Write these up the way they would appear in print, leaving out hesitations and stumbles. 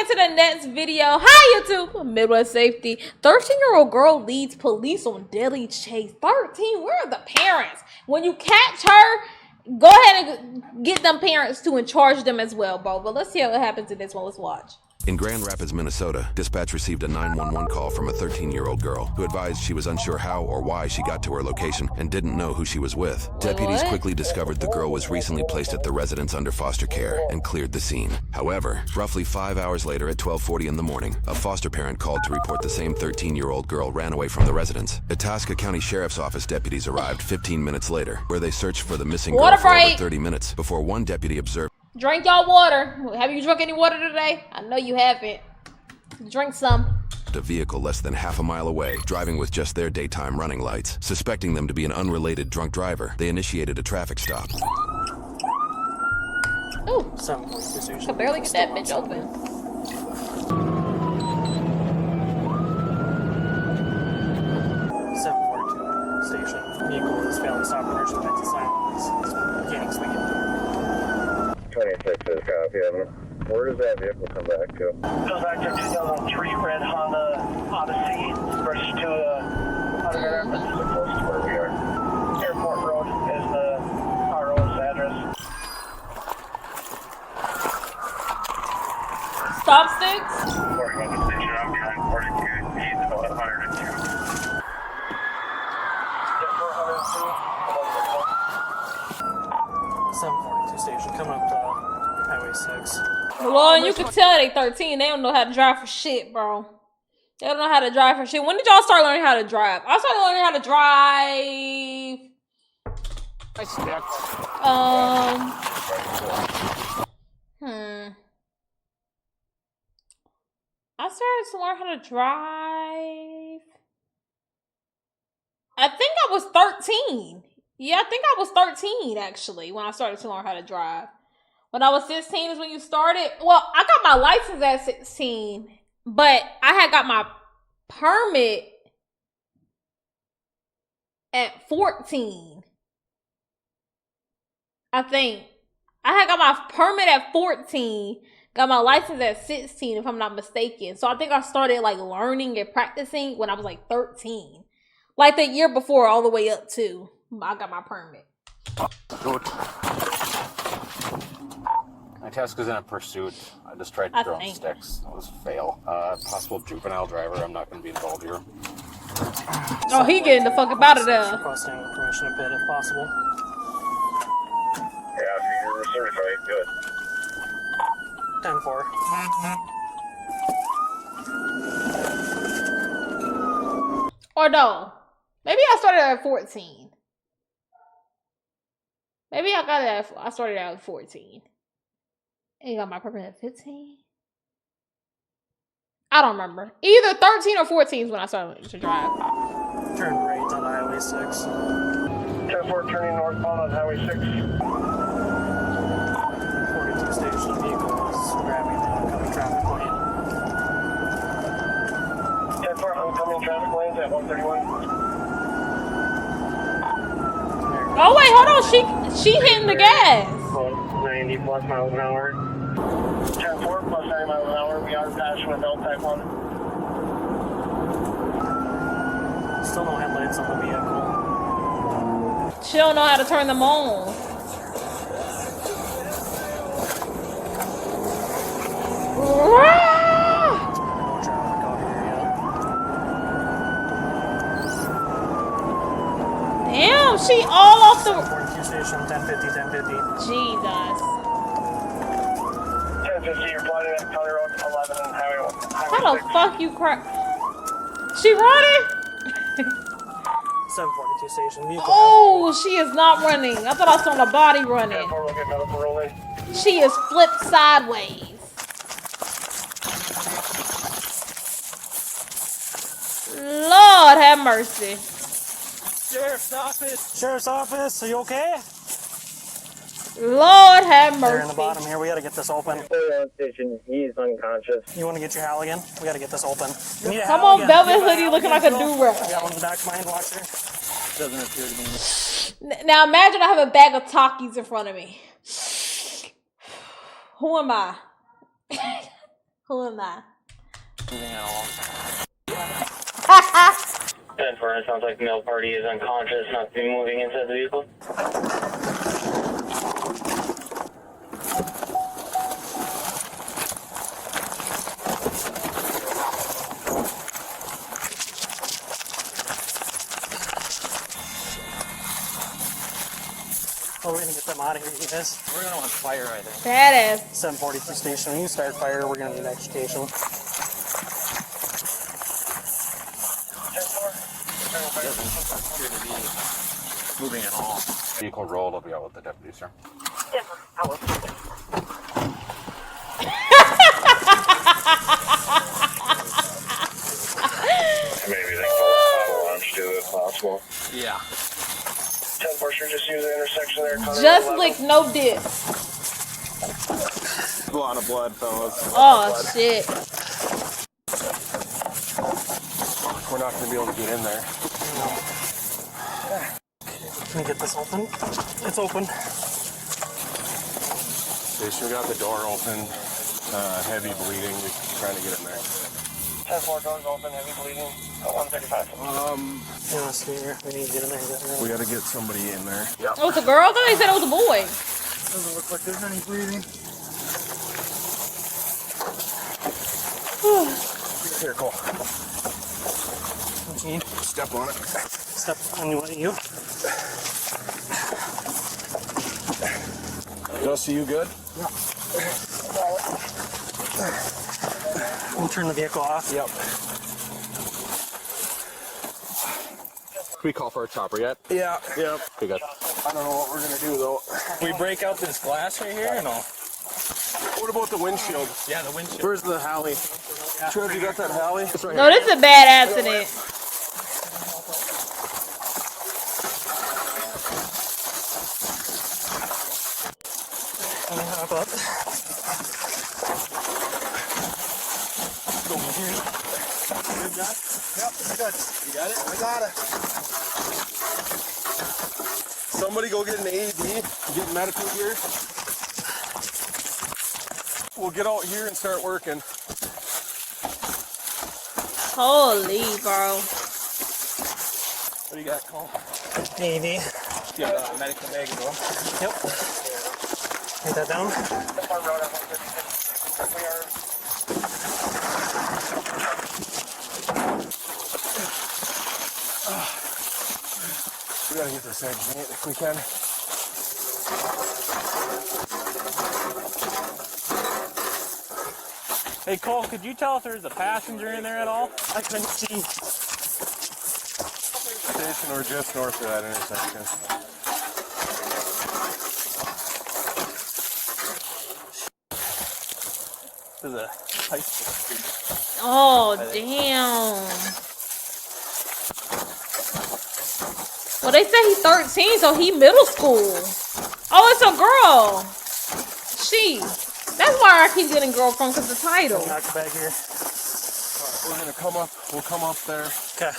into the next video. Hi, YouTube. Midwest Safety. 13-year-old girl leads police on deadly chase. 13? Where are the parents? When you catch her, go ahead and get them parents to and charge them as well, bro. But let's see what happens in this one. Let's watch. In Grand Rapids, Minnesota, dispatch received a 911 call from a 13-year-old girl who advised she was unsure how or why she got to her location and didn't know who she was with. Deputies quickly discovered the girl was recently placed at the residence under foster care and cleared the scene. However, roughly 5 hours later at 12:40 in the morning, a foster parent called to report the same 13-year-old girl ran away from the residence. Itasca County Sheriff's Office deputies arrived 15 minutes later, where they searched for the missing girl for over 30 minutes before one deputy observed. Drink y'all water. Have you drunk any water today? I know you haven't. Drink some. A vehicle less than half a mile away, driving with just their daytime running lights. Suspecting them to be an unrelated drunk driver, they initiated a traffic stop. Ooh, I could barely get that bitch open. 742 station. Vehicle is failing stop commercial exit silence. Mechanics swinging. 26 is copy. Where does that vehicle come back to? Goes back to 2003 red Honda Odyssey versus to Honda Rapids. So close to where we are. Airport Road is our oldest address. Stop sticks? Working on the station, I'm behind 42. He's about 102. Yeah, 402. 742 station coming up Highway 6. Well, you can tell they 13. They don't know how to drive for shit, bro. They don't know how to drive for shit. When did y'all start learning how to drive? I started learning how to drive. I stepped. I started to learn how to drive. I think I was 13. Yeah, I think I was 13 actually when I started to learn how to drive. When I was 16 is when you started. Well, I got my license at 16, but I had got my permit at 14. I think. I had got my permit at 14, got my license at 16 if I'm not mistaken. So I think I started like learning and practicing when I was like 13. Like the year before all the way up to I got my permit. Good. My task is in a pursuit. I just tried to throw sticks. That was a fail. Possible juvenile driver. I'm not going to be involved here. Oh, he getting the fuck up out of there. Requesting permission to pit if possible. Yeah, if you're certified, good. 10-4. Or no. Maybe I started at 14. Maybe I started out at 14. And got my permit at 15. I don't remember. Either 13 or 14 is when I started to drive. Turn right on Highway 6. 10-4 turning northbound on Highway 6. 42 station vehicle is grabbing the oncoming traffic lane. 10-4 oncoming traffic lanes at 131. Oh wait, hold on. She hitting the gas. 90 plus miles an hour. 10-4 plus 90 miles an hour. We are passing with L type 1. Still no headlights on the vehicle. She don't know how to turn them on. No traffic out here yet. Damn, she all off the 42 station, 1050, 1050. Jesus. 1050, you're plotting at County Road 11 and Highway 1. How the fuck you crack? She running? 742 station vehicle. Oh, she is not running. I thought I saw the body running. 10-4, we'll get medical rolling. She is flipped sideways. Lord have mercy. Sheriff's office. Sheriff's office, are you okay? Lord have mercy. They're in the bottom here. We gotta get this open. Station, he's unconscious. You want to get your Halligan? We gotta get this open. You need a Come on, Halligan. velvet hoodie looking like a do-rag. I got one in the back of my hand washer. Doesn't appear to be. Now imagine I have a bag of Takis in front of me. Who am I? Who am I? Then for it sounds like the male party is unconscious, not to be moving inside the vehicle. Oh, we're gonna get them out of here, you guys. We're gonna want fire, I think. Badass. 742 station. When you start fire, we're gonna need education. Moving at all. Vehicle rolled. I'll be out with the deputy, sir. Maybe they can auto launch too if possible. Yeah. 10-4 sure, just use the intersection there. Just lick, no dip. A lot of blood, fellas. Oh shit. We're not going to be able to get in there. Can we get this open? It's open. Station, we got the door open. Heavy bleeding. We're trying to get in there. 10-4 doors open, heavy bleeding. 135. You want to see here? We need to get in there. We got to get somebody in there. Oh, it's a girl? I thought they said it was a boy. Doesn't look like there's any bleeding. Here, Cole. What you need? Step on it. Step on you. Dusty, you good? We'll turn the vehicle off. Yep. Can we call for a chopper yet? Yeah. Yep. We got. I don't know what we're gonna do though. We break out this glass right here or no? What about the windshield? Yeah, the windshield. Where's the Halley? Trev, you got that Halley? It's right No, this is a bad accident. Let me hop up. Go in here. Good, John? Yep, good. You got it? I got it. Somebody go get an AED, get medical gear. We'll get out here and start working. Holy, bro. What do you got, Cole? AED. Yeah, medical bag as well. Yep. Write that down. We gotta get this egg, mate, if we can. Hey Cole, could you tell if there's a passenger in there at all? I couldn't see. Station, we're just north of that intersection. There's a high school student. Oh, damn. Well, they say he's 13, so he middle school. Oh, it's a girl. She. That's why I keep getting girl from, because the title. Knock it back here. We're gonna come up, we'll come up there. Okay.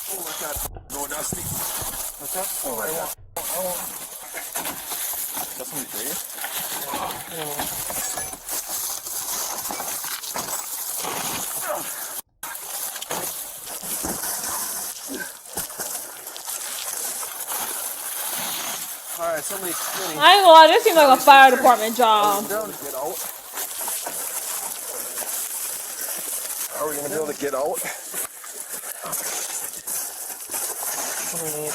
Oh, let that go, Dusty. What's up? Oh, I won't. Got somebody for you? Alright, somebody's spinning. I ain't gonna lie, this seems like a fire department job. Down to get out. Are we gonna be able to get out? What do we need?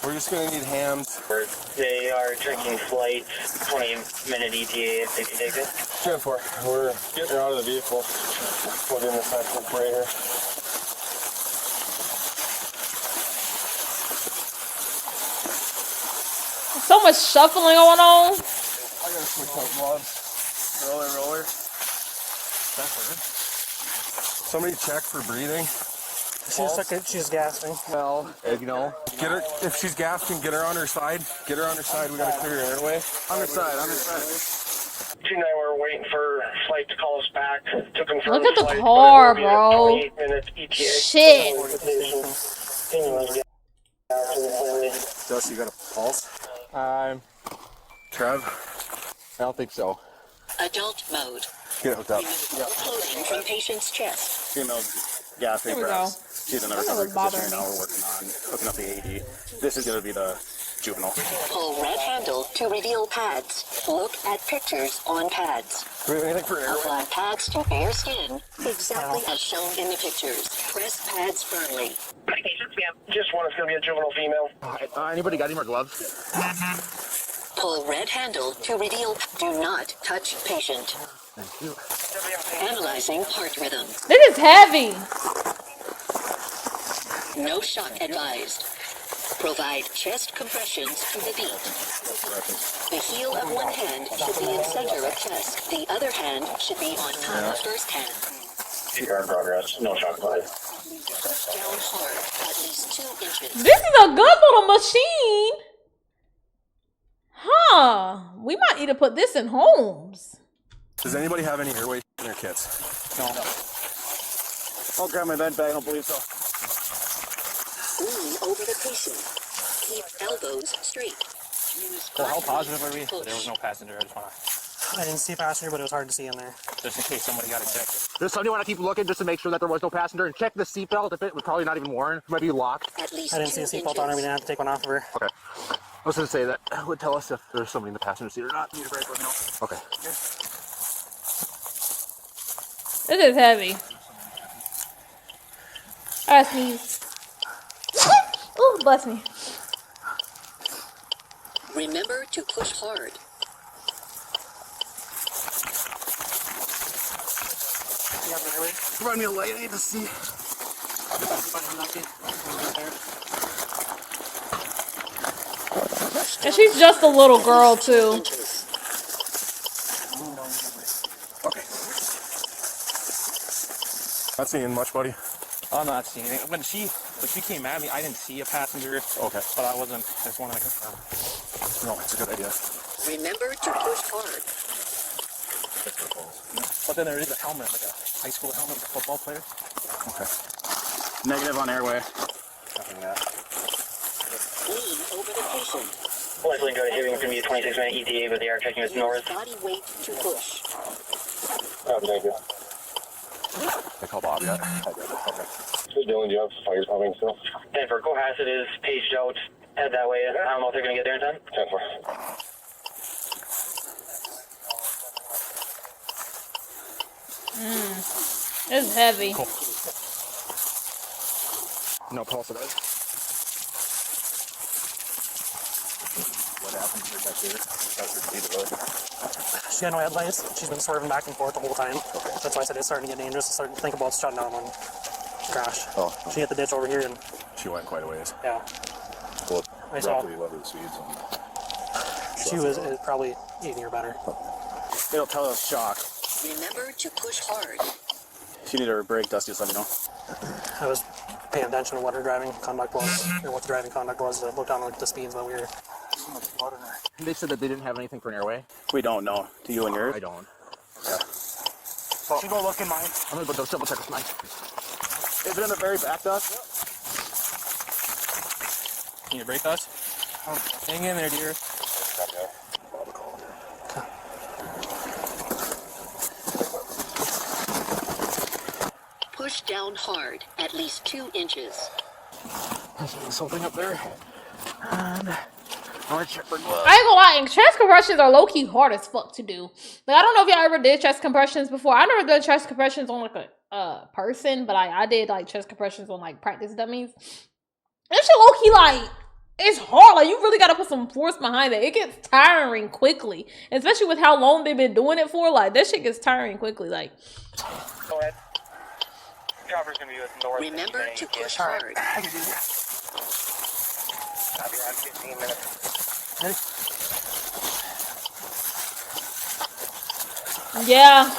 We're just gonna need hams. They are checking flight, 20-minute ETA if they can take it. 10-4, we're getting out of the vehicle. Plug in the second operator. So much shuffling going on. I gotta switch out gloves. Roller. Somebody check for breathing. She's second. She's gasping. Well, you know, get her, if she's gasping, get her on her side. Get her on her side, we gotta clear her airway. On her side. 2-9, we're waiting for flight to call us back to confirm. Look at the flight, car, but it'll be bro. 28 minutes ETA. Shit. Continue on, get out to the Dusty, you got a pulse? Trev? I don't think so. Adult mode. Get hooked up. Remove all clothing from patient's chest. Female gas Here we go. She's in a That recovery was bothering position right now. We're working on hooking up the AED. This is going to be the juvenile. Pull red handle to reveal pads. Look at pictures on pads. Do we have anything for air? Apply pads to bare skin, exactly as shown in the pictures. Press pads firmly. Just one is going to be a juvenile female. Anybody got any more gloves? Pull red handle to reveal. Do not touch patient. Thank you. Analyzing heart rhythm. This is heavy. No shock advised. Provide chest compressions to the beat. The heel of one hand should be in center of chest. The other hand should be on top of first hand. CPR in progress. No shock advised. Push down hard, at least 2 inches. This is a good little machine. Huh. We might need to put this in homes. Does anybody have any airway in their kits? No. I'll grab my vent bag. I don't believe so. Lean over the patient. Keep elbows straight. Use So how body positive are weight we? to push. There was no passenger. I just want to, I didn't see a passenger, but it was hard to see in there. just in case somebody got it checked. Does somebody want to keep looking just to make sure that there was no passenger and check the seatbelt if it was probably not even worn? It might be locked. At least I didn't see a 2 seatbelt on her. We inches. didn't have to take one off of her. Okay. I was going to say that would tell us if there's somebody in the passenger seat or not. Need a break, let me know. Okay. This is heavy. I sneeze. Ooh, bless me. Remember to push hard. You have an airway? Run me a light, I need to see. And she's just a little girl too. Inches. Okay. Not seeing much, buddy. I'm not seeing it. When she came at me, I didn't see a passenger. Okay. But I wasn't. I just wanted to confirm. No, it's a good idea. Remember to push hard. But then there is a helmet, like a high school helmet, like a football player. Okay. Negative on airway. Nothing that. Lean over the patient. Likely going to hit going to be a 26-minute ETA, but they are checking us Use north. body weight to push. Oh, thank you. They call Bob yet? Okay. So Dylan, do you have fires pumping still? 10-4, Cohasset is paged out. Head that way. I don't know if they're going to get there in time. 10-4. This is heavy. No pulse at all. What happened to that here? She had no headlights. She's been swerving back and forth the whole time. That's why I said it's starting to get dangerous. I started to think about shutting down on crash. Oh. She hit the ditch over here and She went quite a ways. yeah, Well, I saw. roughly what were the speeds? She was probably 80 or better. It'll tell us shock. Remember to push hard. If you need a break, Dusty, just let me know. I was paying attention to what her driving conduct was, or what the driving conduct was. To look down at the speeds while we were. They said that they didn't have anything for an airway. We don't know. Do you and yours? I don't. She go look in mine. I'm gonna go double check with mine. Is it in the very back, Dust? Can you break us? Hang in there, dear. Push down hard, at least 2 inches. This whole thing up there. And I want to check for gloves. I ain't gonna lie, and chest compressions are low-key hard as fuck to do. Like, I don't know if y'all ever did chest compressions before. I never did chest compressions on like a person, but I did like chest compressions on like practice dummies. That shit low-key like, it's hard. Like, you really gotta put some force behind it. It gets tiring quickly. Especially with how long they've been doing it for. Like, that shit gets tiring quickly. Like, Go ahead. Chopper's going to be with north. Remember to push hard. I'll be around 15 minutes. yeah.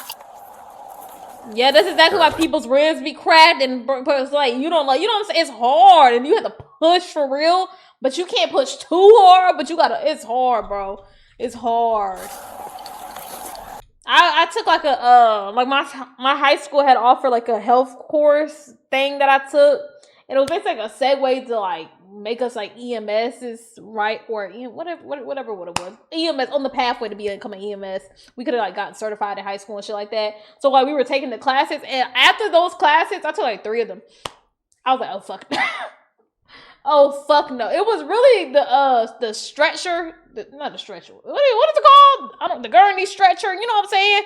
Yeah, that's exactly why people's ribs be cracked and it's like, you know what I'm saying? It's hard and you have to push for real, but you can't push too hard, but it's hard, bro. It's hard. I took like my high school had offered like a health course thing that I took, and it was basically like a segue to like make us like EMS is right or whatever what it was. EMS on the pathway to becoming EMS. We could have like gotten certified in high school and shit like that. So like we were taking the classes, and after those classes, I took like 3 of them. I was like, oh fuck. Oh fuck no! It was really the stretcher, not the stretcher. What is it called? I don't the gurney stretcher. You know what I'm saying?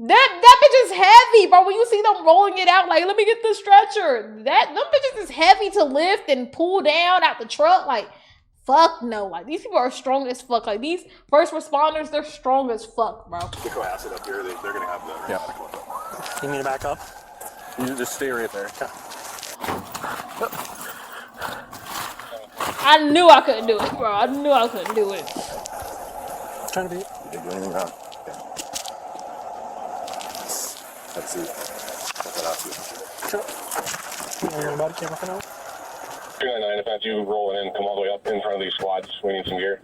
That bitch is heavy, bro. When you see them rolling it out, like let me get the stretcher. Them bitches is heavy to lift and pull down out the truck. Like fuck no. Like these people are strong as fuck. Like these first responders, they're strong as fuck, bro. Get go acid up here. They're gonna have the. Yeah. You need to back up? You just stay right there. Okay. I knew I couldn't do it, bro. I knew I couldn't do it. Trying to be. You didn't do anything wrong. Let's see. Check that out too. Sure. You body camera for now? 299, if that's you rolling in, come all the way up in front of these squads. We need some gear.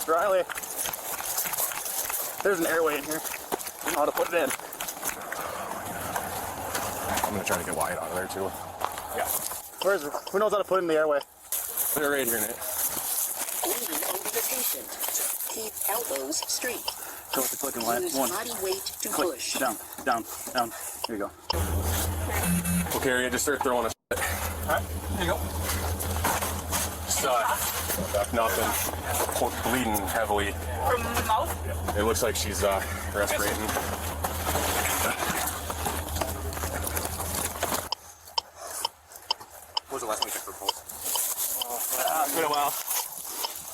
Riley, there's an airway in here. I know how to put it in. I'm gonna try to get Wyatt out of there too. Yeah. Who knows how to put it in the airway? They're right here, Nate. Leaning over the patient. Keep elbows straight. Show us the clicking line. Use One. body weight to Click. push. Down. Here you go. Okay, Area, just start throwing us. Alright, here you go. Just, nothing. Bleeding heavily. From the mouth? It looks like she's respirating. When was the last time you checked for pulse? It's been a while.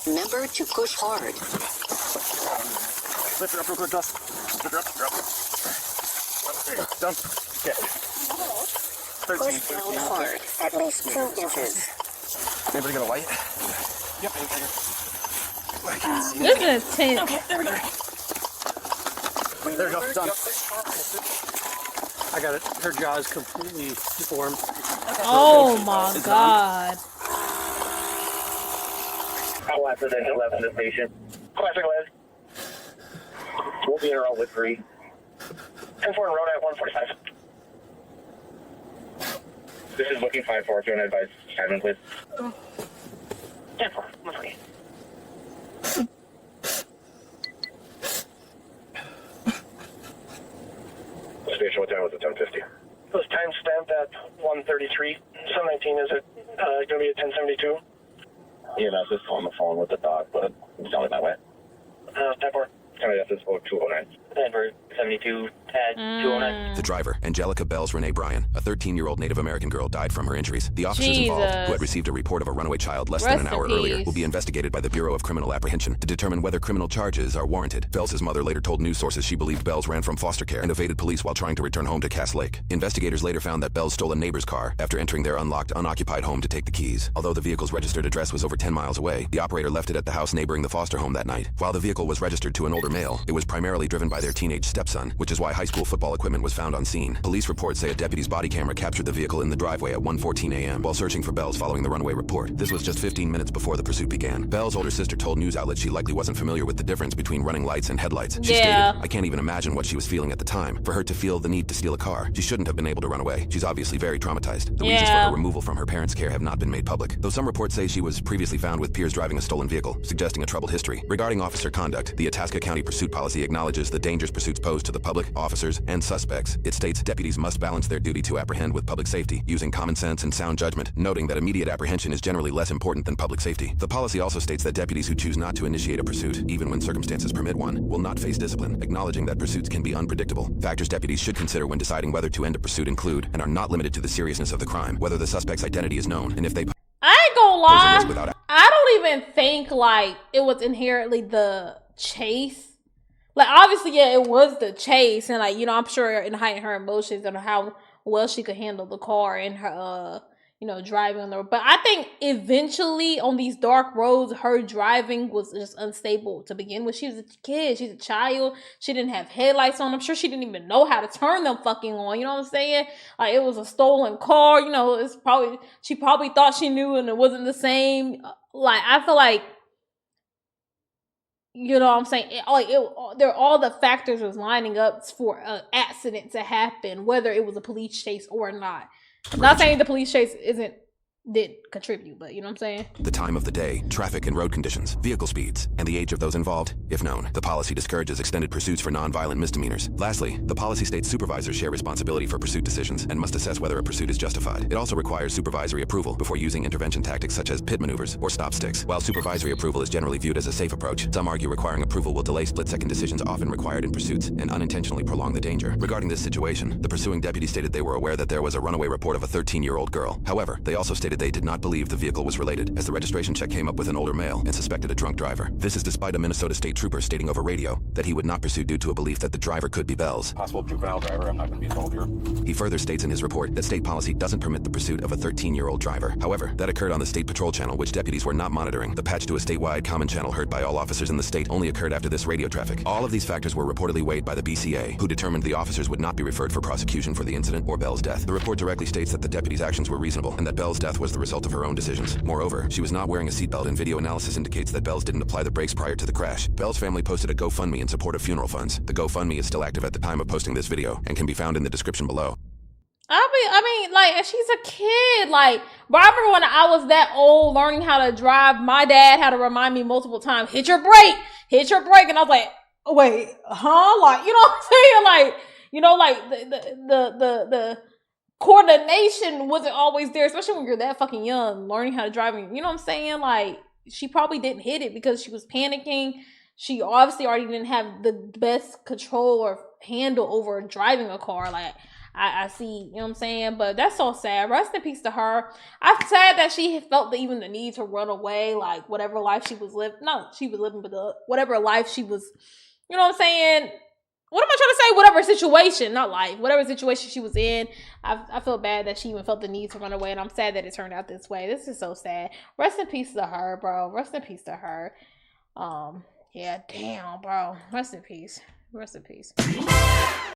Remember to push hard. Lift her up real quick, Dust. Lift her up. There you go. Done. Okay. 13. Push down hard. At least 2 inches. Anybody got a light? Yep. This is intense. Okay, there we go. There we go. Done. I got it. Her jaw is completely deformed. Oh my god. How after they left the station? Classic lead. We'll be in a row with 3. 10-4 road at 145. This is booking 5-4. If you want to advise Simon, please. 10-4, 140. Station, what time was it? 10:50. It was time stamped at 1:33. 719, is it going to be at 10:72? EMS is on the phone with the dog, but it's only that way. 10-4. MAS is 209. Denver, 72, tag 209. The driver, Angelica Bells Renee Bryan, a 13-year-old Native American girl, died from her injuries. The officers involved, who had received a report of a runaway child less than an hour earlier, will be investigated by the Bureau of Criminal Apprehension to determine whether criminal charges are warranted. Bells' mother later told news sources she believed Bells ran from foster care and evaded police while trying to return home to Cass Lake. Investigators later found that Bells stole a neighbor's car after entering their unlocked, unoccupied home to take the keys. Although the vehicle's registered address was over 10 miles away, the operator left it at the house neighboring the foster home that night. While the vehicle was registered to an older male, it was primarily driven by their teenage stepson, which is why high school football equipment was found on scene. Police reports say a deputy's body camera captured the vehicle in the driveway at 1:14 a.m. while searching for Bells following the runaway report. This was just 15 minutes before the pursuit began. Bells' older sister told news outlets she likely wasn't familiar with the difference between running lights and headlights. She stated, "I can't even imagine what she was feeling at the time. For her to feel the need to steal a car, she shouldn't have been able to run away. She's obviously very traumatized. The reasons for her removal from her parents' care have not been made public, though some reports say she was previously found with peers driving a stolen vehicle, suggesting a troubled history." Regarding officer conduct, the Itasca County pursuit policy acknowledges the dangers pursuits pose to the public, officers, and suspects. It states deputies must balance their duty to apprehend with public safety, using common sense and sound judgment, noting that immediate apprehension is generally less important than public safety. The policy also states that deputies who choose not to initiate a pursuit, even when circumstances permit one, will not face discipline, acknowledging that pursuits can be unpredictable. Factors deputies should consider when deciding whether to end a pursuit include, and are not limited to, the seriousness of the crime, whether the suspect's identity is known, and if they I ain't gonna lie, I don't even think like it was inherently the chase. Like obviously, yeah, it was the chase, and like I'm sure in hiding her emotions and how well she could handle the car and her driving on the road. But I think eventually on these dark roads, her driving was just unstable to begin with. She was a kid, she's a child. She didn't have headlights on. I'm sure she didn't even know how to turn them fucking on. You know what I'm saying? Like it was a stolen car. She probably thought she knew, and it wasn't the same. Like I feel like. you know what I'm saying? All the factors was lining up for an accident to happen, whether it was a police chase or not. I'm not saying the police chase did contribute, but you know what I'm saying? The time of the day, traffic and road conditions, vehicle speeds, and the age of those involved, if known. The policy discourages extended pursuits for non-violent misdemeanors. Lastly, the policy states supervisors share responsibility for pursuit decisions and must assess whether a pursuit is justified. It also requires supervisory approval before using intervention tactics such as pit maneuvers or stop sticks. While supervisory approval is generally viewed as a safe approach, some argue requiring approval will delay split-second decisions often required in pursuits and unintentionally prolong the danger. Regarding this situation, the pursuing deputy stated they were aware that there was a runaway report of a 13-year-old girl. However, they also stated they did not believe the vehicle was related, as the registration check came up with an older male and suspected a drunk driver. This is despite a Minnesota state trooper stating over radio that he would not pursue due to a belief that the driver could be Bell's. Possible juvenile driver, I'm not going to be involved here. He further states in his report that state policy doesn't permit the pursuit of a 13-year-old driver. However, that occurred on the state patrol channel, which deputies were not monitoring. The patch to a statewide common channel heard by all officers in the state only occurred after this radio traffic. All of these factors were reportedly weighed by the BCA, who determined the officers would not be referred for prosecution for the incident or Bell's death. The report directly states that the deputies' actions were reasonable and that Bell's death was the result of her own decisions. Moreover, she was not wearing a seatbelt, and video analysis indicates that Bells didn't apply the brakes prior to the crash. Bell's family posted a GoFundMe in support of funeral funds. The GoFundMe is still active at the time of posting this video and can be found in the description below. I mean, like, she's a kid. Like, but I remember when I was that old learning how to drive, my dad had to remind me multiple times, hit your brake. And I was like, oh, wait, huh? Like, you know what I'm saying? Like, you know, like the coordination wasn't always there, especially when you're that fucking young, learning how to drive. You know what I'm saying? Like, she probably didn't hit it because she was panicking. She obviously already didn't have the best control or handle over driving a car. Like, I see, you know what I'm saying? But that's so sad. Rest in peace to her. I'm sad that she felt even the need to run away, like, whatever life she was living. No, she was living, but whatever life she was, you know what I'm saying? What am I trying to say? Whatever situation, not life, whatever situation she was in, I feel bad that she even felt the need to run away, and I'm sad that it turned out this way. This is so sad. Rest in peace to her, bro. Rest in peace to her. Yeah, damn, bro. Rest in peace. Rest in peace.